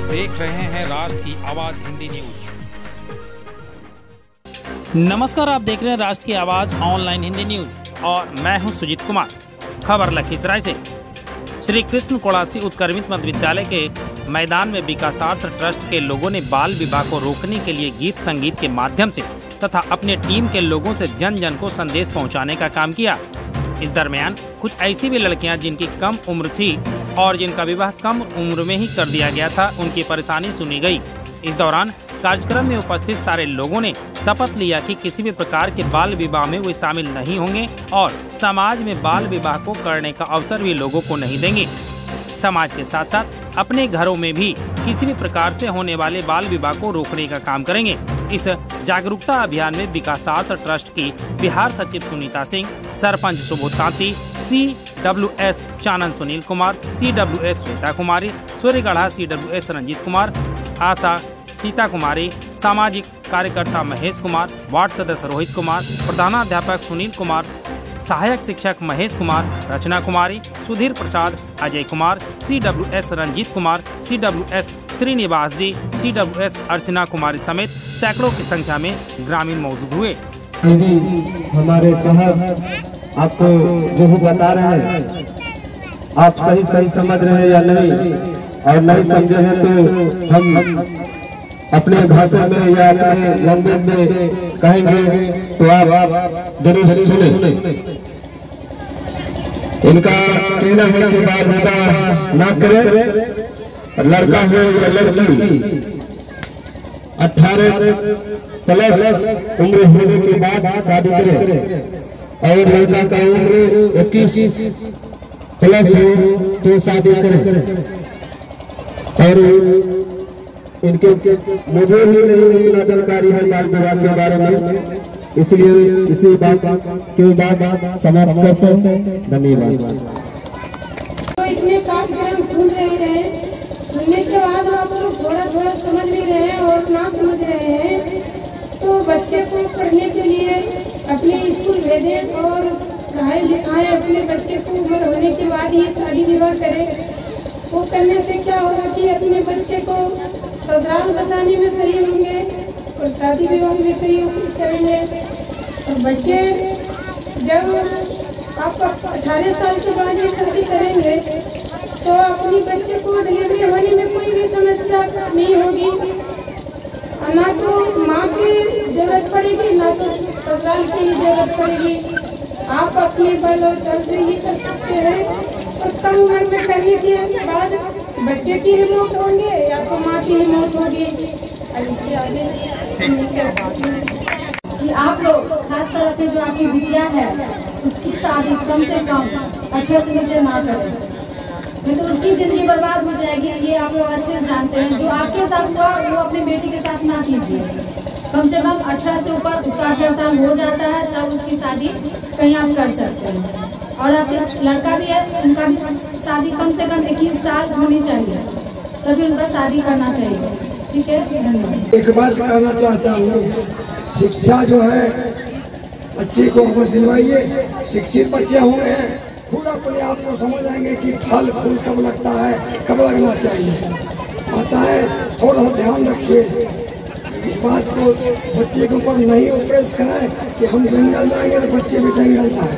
देख रहे हैं राष्ट्र की आवाज हिंदी न्यूज। नमस्कार, आप देख रहे हैं राष्ट्र की आवाज ऑनलाइन हिंदी न्यूज और मैं हूं सुजीत कुमार। खबर लखीसराय से। श्री कृष्ण कोड़ासी उत्क्रमित मध्य विद्यालय के मैदान में विकासार्थ ट्रस्ट के लोगों ने बाल विवाह को रोकने के लिए गीत संगीत के माध्यम से तथा अपने टीम के लोगों से जन जन को संदेश पहुंचाने का काम किया। इस दरमियान कुछ ऐसी भी लड़कियां जिनकी कम उम्र थी और जिनका विवाह कम उम्र में ही कर दिया गया था, उनकी परेशानी सुनी गई। इस दौरान कार्यक्रम में उपस्थित सारे लोगों ने शपथ लिया कि किसी भी प्रकार के बाल विवाह में वे शामिल नहीं होंगे और समाज में बाल विवाह को करने का अवसर भी लोगों को नहीं देंगे। समाज के साथ साथ अपने घरों में भी किसी भी प्रकार से होने वाले बाल विवाह को रोकने का काम करेंगे। इस जागरूकता अभियान में विकासार्थ ट्रस्ट की बिहार सचिव सुनीता सिंह, सरपंच सुबोध कांति, CWS चानन सुनील कुमार, CWS श्वेता कुमारी, सूर्यगढ़ा CWS रंजीत कुमार, आशा सीता कुमारी, सामाजिक कार्यकर्ता महेश कुमार, वार्ड सदस्य रोहित कुमार, प्रधानाध्यापक सुनील कुमार, सहायक शिक्षक महेश कुमार, रचना कुमारी, सुधीर प्रसाद, अजय कुमार, CWS रंजीत कुमार, CWS श्रीनिवास जी, CWS अर्चना कुमारी समेत सैकड़ों की संख्या में ग्रामीण मौजूद हुए। हमारे साहब आपको जो भी बता रहे हैं आप सही समझ रहे हैं या नहीं, और नहीं समझे हैं तो हम अपने भाषा में या अपने लैंग्वेज में कहेंगे तो आप जरूर सुने। इनका कहना है कि बाल विवाह ना करें, लड़का हो या लड़की 18 प्लस उम्र होने के बाद शादी करें, और लड़का का उम्र 21 प्लस हो तो शादी करें। और इनके मुझे ही नहीं जानकारी है बाल विवाह के बारे में, इसलिए इसी बात के बाद समाप्त करते हैं। धन्यवाद। तो इतने कार्यक्रम सुन रहे हैं, सुनने के बाद आप लोग थोड़ा थोड़ा समझ भी रहे हैं और ना समझ रहे हैं, तो बच्चे को पढ़ने के लिए अपने स्कूल भेजें और पढ़ाई लिखाएं। अपने बच्चे को उम्र होने के बाद ही शादी विवाह करें। वो करने से क्या होगा कि अपने बच्चे को ससुराल बसाने में सही होंगे और शादी विवाह में सही करेंगे। और बच्चे जब आप 18 साल के बाद ये शादी करेंगे तो अपनी बच्चे को डिलीवरी होने में कोई भी समस्या नहीं होगी, ना तो माँ की जरूरत पड़ेगी ना तो ससुराल की जरूरत पड़ेगी। आप अपने बल और चल से ही कर सकते हैं, और कम उम्र में करने के बाद बच्चे की ही मौत होंगे या तो माँ की ही मौत होगी। और इससे आगे नहीं कर सकते कि आप लोग खास करके जो आपकी बिटिया है उसकी शादी कम से कम 18 से नीचे ना करें, नहीं तो उसकी जिंदगी बर्बाद हो जाएगी। ये आप लोग अच्छे से जानते हैं। जो आपके साथ हुआ वो अपनी बेटी के साथ ना कीजिए। कम से कम 18 से ऊपर, उसका 18 साल हो जाता है तब उसकी शादी कहीं आप कर सकते हैं। और आप लड़का भी है, उनका भी शादी कम से कम 21 साल होनी चाहिए, तभी उनका शादी करना चाहिए। ठीक है, धन्यवाद। एक बात कहना चाहता हूँ, शिक्षा जो है बच्चे को अवश्य दिलवाइए। शिक्षित बच्चे होंगे खुद अपने आप को समझ आएंगे कि फल फूल कब लगता है, कब लगना चाहिए। माताएं थोड़ा ध्यान रखिए, इस बात को बच्चे के ऊपर नहीं प्रेस कराएं कि हम जंगल जाएंगे तो बच्चे भी जंगल जाए।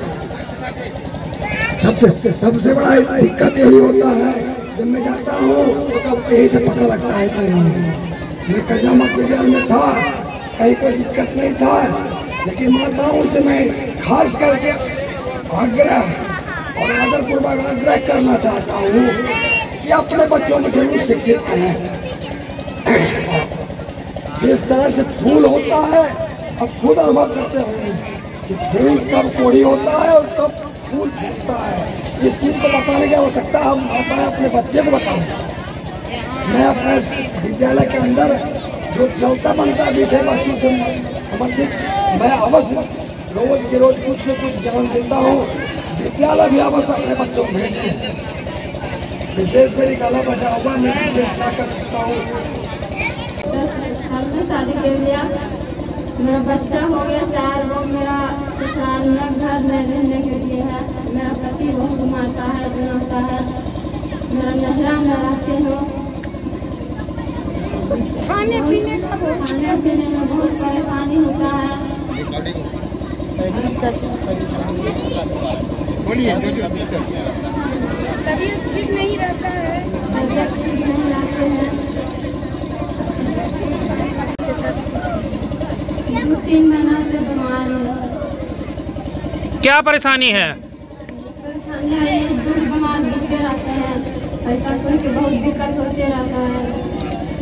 सबसे बड़ा दिक्कत यही होता है, जब मैं जाता हूँ तो तब यही से पता लगता है। मैं कजामत विद्यालय में था, कहीं कोई दिक्कत नहीं था, लेकिन माताओं से मैं खास करके आग्रह और आदरपूर्वक आग्रह करना चाहता हूँ कि अपने बच्चों को जरूर शिक्षित करें। जिस तरह से फूल होता है, अब खुद अनुभव करते होंगे कि फूल कब कोड़ी होता है और कब फूल फूटता है। इस चीज को बताने की आवश्यकता हम माताएं अपने बच्चे को बताएं। मैं अपने विद्यालय के अंदर जो चलता बनता विषय वस्तु से संबंधित मैं अवश्य रोज के रोज कुछ न कुछ ज्ञान देता हूँ। विद्यालय भी अवश्य अपने बच्चों को भेजें। विशेष मेरी गला बचा हुआ, मैं विशेष क्या कर सकता हूँ। 10 साल में शादी कर दिया, मेरा बच्चा हो गया 4। वो मेरा ससुराल में घर नहीं रहने के लिए है। मेरा पति बहुत मारता है, बनाता है। मेरा नहरा में रहते हो खाने पीने में बहुत परेशानी होता है। तबीयत ठीक नहीं रहता है। तबीयत ठीक नहीं रहते हैं। 2-3 महीना से बीमार है। क्या परेशानी है? परेशानी है, दूर बीमार गिरते रहते हैं, पैसा करके बहुत दिक्कत होते रहता है।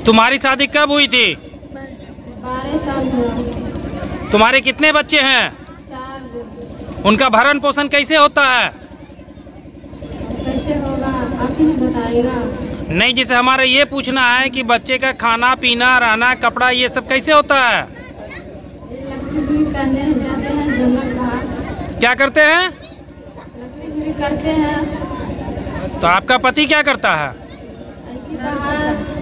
तुम्हारी शादी कब हुई थी? 12 साल हुआ। तुम्हारे कितने बच्चे हैं? 4। उनका भरण पोषण कैसे होता है? कैसे होगा आप ही बताइएगा। नहीं, जैसे हमारा ये पूछना है कि बच्चे का खाना पीना रहना कपड़ा ये सब कैसे होता है? लकड़ी करने जाते हैं जंगल बाहर। क्या करते हैं? लकड़ी करते हैं। तो आपका पति क्या करता है? ऐसी बाहर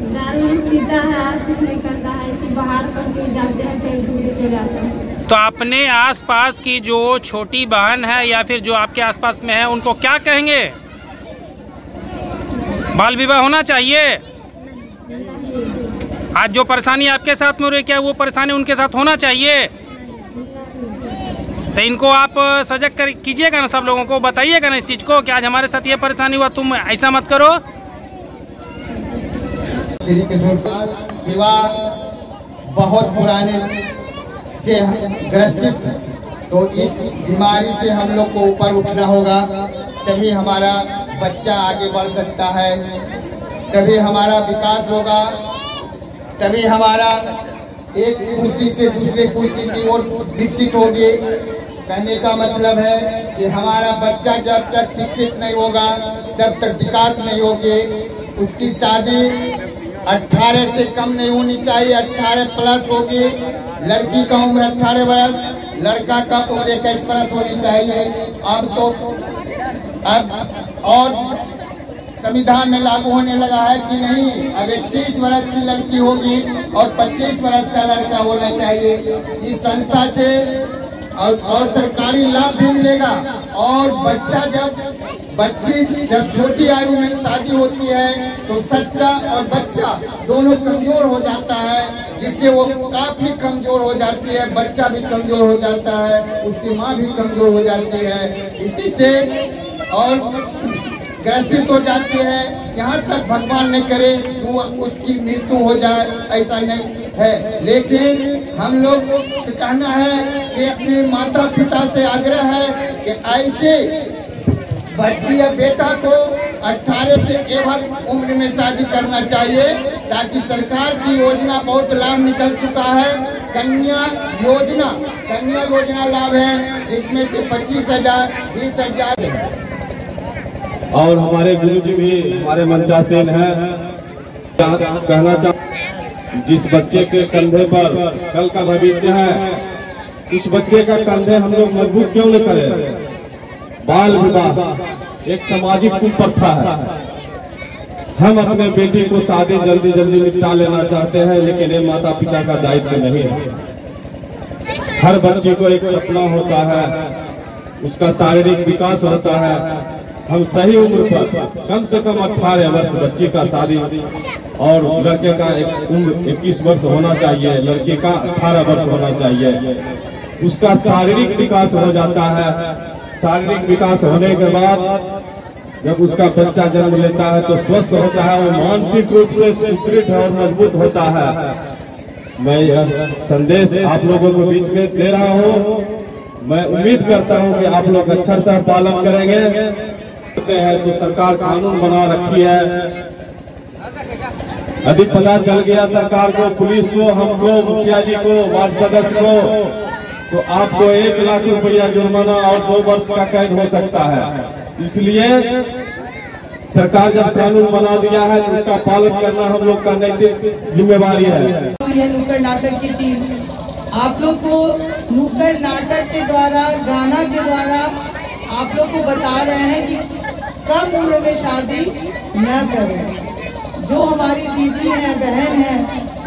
दारू पीता है, कुछ नहीं करता है, ऐसी बाहर करके जाते हैं, कहीं दूर से जाते हैं। तो अपने आसपास की जो छोटी बहन है या फिर जो आपके आसपास में है उनको क्या कहेंगे? बाल विवाह होना चाहिए। आज जो परेशानी आपके साथ में हो रही है क्या वो परेशानी उनके साथ होना चाहिए? तो इनको आप सजग कर कीजिएगा ना, सब लोगों को बताइएगा ना इस चीज को कि आज हमारे साथ ये परेशानी हुआ, तुम ऐसा मत करो। श्री किशोर विवाह बहुत पुराने से ग्रसित है, तो इस बीमारी से हम लोग को ऊपर उठना होगा, तभी हमारा बच्चा आगे बढ़ सकता है, तभी हमारा विकास होगा, तभी हमारा एक कुर्सी से दूसरे कुर्सी की ओर विकसित होगी। कहने का मतलब है कि हमारा बच्चा जब तक शिक्षित नहीं होगा तब तक विकास नहीं होगी। उसकी शादी 18 से कम नहीं होनी चाहिए, 18 प्लस होगी। लड़की का उम्र 18 वर्ष, लड़का का उम्र 21 वर्ष होनी चाहिए। अब और संविधान में लागू होने लगा है कि नहीं, अब 31 वर्ष की लड़की होगी और 25 वर्ष का लड़का होना चाहिए। इस संस्था से और सरकारी लाभ भी मिलेगा। और बच्ची जब छोटी आयु में शादी होती है तो सच्चा और बच्चा दोनों कमजोर हो जाता है, जिससे वो काफी कमजोर हो जाती है, बच्चा भी कमजोर हो जाता है, उसकी माँ भी कमजोर हो जाती है। इसी से और ग्रसित हो जाती है, यहाँ तक भगवान नहीं करे वो उसकी मृत्यु हो जाए, ऐसा नहीं है। लेकिन हम लोग को कहना है कि अपने माता पिता से आग्रह है कि ऐसे बच्ची या बेटा को 18 से एवं उम्र में शादी करना चाहिए, ताकि सरकार की योजना बहुत लाभ निकल चुका है। कन्या योजना लाभ है, जिसमें से 25,000 20,000। और हमारे गुरुजी भी हमारे मंचासीन हैं। कहना चाहूँ, जिस बच्चे के कंधे पर कल का भविष्य है, उस बच्चे का कंधे हम लोग मजबूत क्यों न करें? बाल विवाह एक सामाजिक कुप्रथा है। हम अपने बेटी को शादी जल्दी जल्दी निपटा लेना चाहते हैं, लेकिन ये माता पिता का दायित्व नहीं है। हर बच्चे को एक सपना होता है, उसका शारीरिक विकास होता है। हम सही उम्र पर कम से कम 18 वर्ष बच्ची का शादी, और लड़के का उम्र 21 वर्ष होना चाहिए, लड़की का 18 वर्ष होना चाहिए। उसका शारीरिक विकास हो जाता है। शारीरिक विकास होने के बाद जब उसका बच्चा जन्म लेता है तो स्वस्थ होता है, वो मानसिक रूप से सुदृढ़ और मजबूत होता है। मैं यह संदेश आप लोगों के बीच में दे रहा हूँ। मैं उम्मीद करता हूँ कि आप लोग अच्छा सा पालन करेंगे। है तो सरकार कानून बना रखी है, यदि पता चल गया सरकार को, पुलिस को, हमको, मुखिया जी को, वार्ड सदस्य को, तो आपको 1 लाख रुपया जुर्माना और 2 वर्ष का कैद हो सकता है। इसलिए सरकार जब कानून बना दिया है तो उसका पालन करना हम लोग का नैतिक जिम्मेवारी है। यह नुक्कड़ नाटक की टीम आप लोग को नुक्कड़ नाटक के द्वारा, गाना के द्वारा आप लोग को बता रहे हैं कि कम उम्र में शादी न करें। जो हमारी दीदी है, बहन है,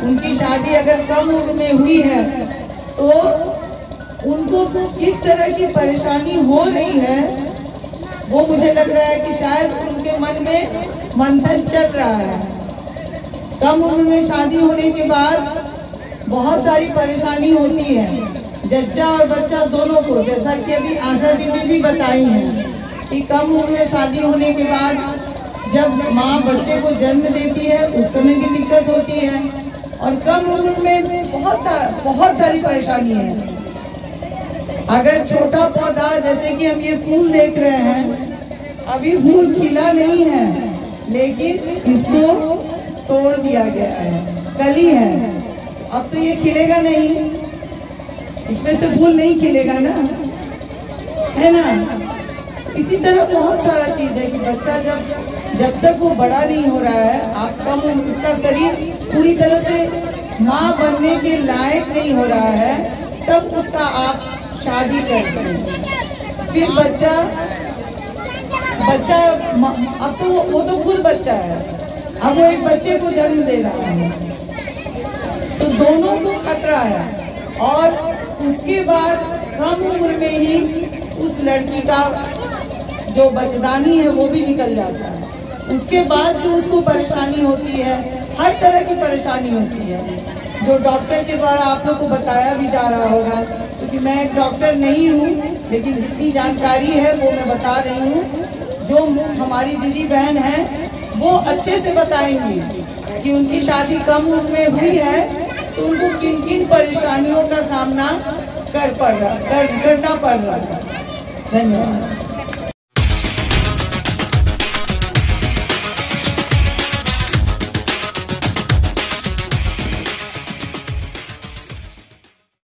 उनकी शादी अगर कम उम्र में हुई है तो उनको किस तरह की परेशानी हो रही है, वो मुझे लग रहा है कि शायद उनके मन में मंथन चल रहा है। कम उम्र में शादी होने के बाद बहुत सारी परेशानी होती है, जच्चा और बच्चा दोनों को। जैसा कि अभी आशा दीदी भी बताई है कि कम उम्र में शादी होने के बाद जब माँ बच्चे को जन्म देती है उस समय भी दिक्कत होती है, और कम उम्र में बहुत सारी परेशानी है। अगर छोटा पौधा, जैसे कि हम ये फूल देख रहे हैं, अभी फूल खिला नहीं है लेकिन इसको तोड़ दिया गया है, कली है, अब तो ये खिलेगा नहीं, इसमें से फूल नहीं खिलेगा ना, है ना। इसी तरह बहुत सारा चीज है कि बच्चा जब तक वो बड़ा नहीं हो रहा है, आप कम उसका शरीर पूरी तरह से माँ बनने के लायक नहीं हो रहा है, तब उसका आप शादी करते हैं। फिर बच्चा अब तो वो तो खुद बच्चा है, अब वो एक बच्चे को जन्म दे रहा है, तो दोनों को खतरा है। और उसके बाद कम उम्र में ही उस लड़की का जो बच्चेदानी है वो भी निकल जाता है। उसके बाद जो उसको परेशानी होती है, हर तरह की परेशानी होती है, जो डॉक्टर के द्वारा आप लोग को बताया भी जा रहा होगा, क्योंकि मैं एक डॉक्टर नहीं हूँ, लेकिन जितनी जानकारी है वो मैं बता रही हूँ। जो हमारी दीदी बहन है वो अच्छे से बताएंगी कि उनकी शादी कम उम्र में हुई है तो उनको किन किन परेशानियों का सामना करना पड़ रहा है। धन्यवाद।